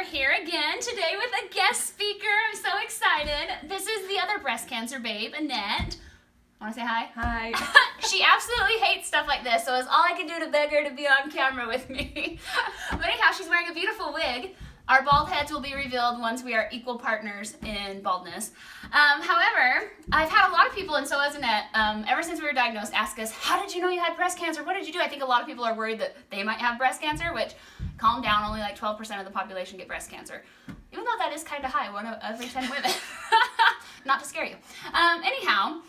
here again today with a guest speaker. I'm so excited. This is the other breast cancer babe, Annette. Want to say hi? Hi. She absolutely hates stuff like this, so it's all I can do to beg her to be on camera with me. But anyhow, she's wearing a beautiful wig. Our bald heads will be revealed once we are equal partners in baldness. However, I've had a lot of people, and so has Annette, ever since we were diagnosed, ask us, how did you know you had breast cancer? What did you do? I think a lot of people are worried that they might have breast cancer, which, calm down, only like 12% of the population get breast cancer. Even though that is kind of high, 1 of every 10 women. Not to scare you. Anyhow,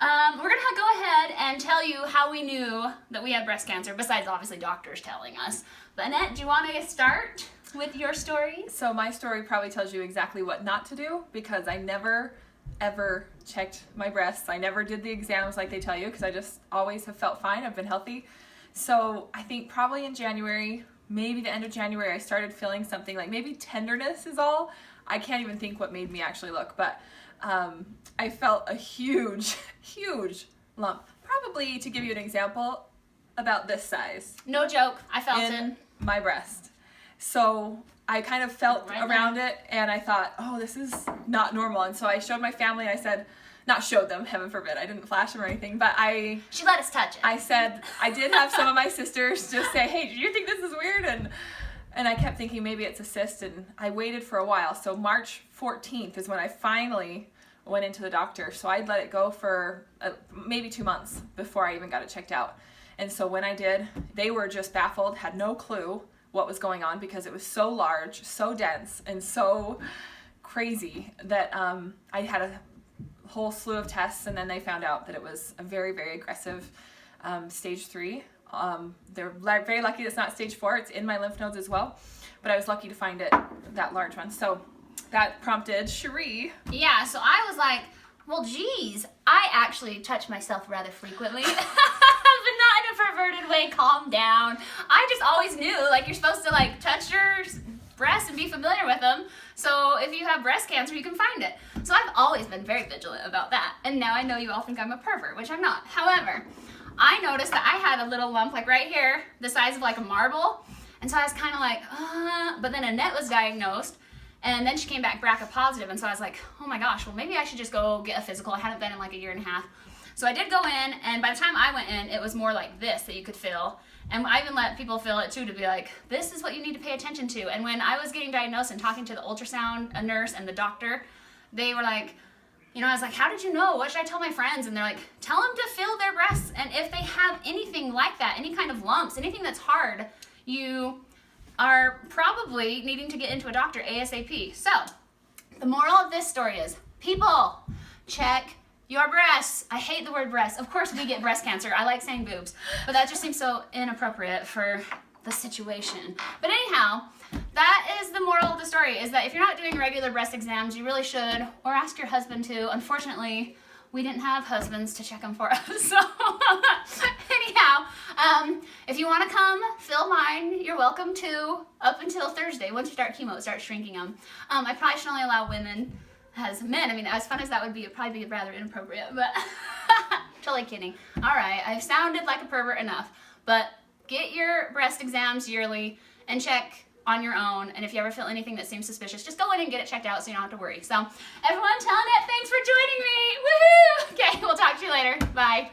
we're going to go ahead and tell you how we knew that we had breast cancer, besides obviously doctors telling us. But Annette, do you want to start with your story? So my story probably tells you exactly what not to do, because I never ever checked my breasts. I never did the exams like they tell you, because I just always have felt fine. I've been healthy. So I think probably in January, maybe the end of January, I started feeling something like maybe tenderness is all. I can't even think what made me actually look, but I felt a huge lump. Probably, to give you an example, about this size. No joke, I felt in it. my breast. So I kind of felt Right around there. it, and I thought, oh, this is not normal. And so I showed my family, and I said, not showed them, heaven forbid, I didn't flash them or anything, but She let us touch it. I said, I did have some of my sisters just say, hey, do you think this is weird? And I kept thinking maybe it's a cyst, and I waited for a while. So March 14th is when I finally went into the doctor. So I'd let it go for maybe 2 months before I even got it checked out. And so when I did, they were just baffled, had no clue what was going on, because it was so large, so dense, and so crazy that I had a whole slew of tests, and then they found out that it was a very, very aggressive stage 3. They're very lucky it's not stage 4. It's in my lymph nodes as well, but I was lucky to find it, that large one. So that prompted Cherie. Yeah, so I was like, well, geez, I actually touch myself rather frequently. But not in a perverted way, calm down. I just always knew, like, you're supposed to, like, touch your breasts and be familiar with them. So if you have breast cancer, you can find it. So I've always been very vigilant about that. And now I know you all think I'm a pervert, which I'm not. However, I noticed that I had a little lump, like right here, the size of like a marble. And so I was kind of like, but then Annette was diagnosed. And then she came back BRCA positive, and so I was like, oh my gosh, well maybe I should just go get a physical. I hadn't been in like a year and a half. So I did go in, and by the time I went in, it was more like this that you could feel. And I even let people feel it too, to be like, this is what you need to pay attention to. And when I was getting diagnosed and talking to the ultrasound nurse and the doctor, they were like, you know, I was like, how did you know? What should I tell my friends? And they're like, tell them to feel their breasts. And if they have anything like that, any kind of lumps, anything that's hard, you are probably needing to get into a doctor ASAP. So the moral of this story is, people, check your breasts. I hate the word breasts. Of course we get breast cancer. I like saying boobs, but that just seems so inappropriate for the situation. But anyhow, that is the moral of the story, is that if you're not doing regular breast exams, you really should, or ask your husband to. Unfortunately, we didn't have husbands to check them for us. So anyhow, if you want to come fill mine, you're welcome to, up until Thursday. Once you start chemo, it starts shrinking them. I probably should only allow women as men. I mean, as fun as that would be, it'd probably be rather inappropriate, but totally kidding. All right, I've sounded like a pervert enough, but get your breast exams yearly and check on your own. And if you ever feel anything that seems suspicious, just go in and get it checked out so you don't have to worry. So everyone, tell Annette thanks for joining me. Woohoo! Okay, we'll talk to you later. Bye.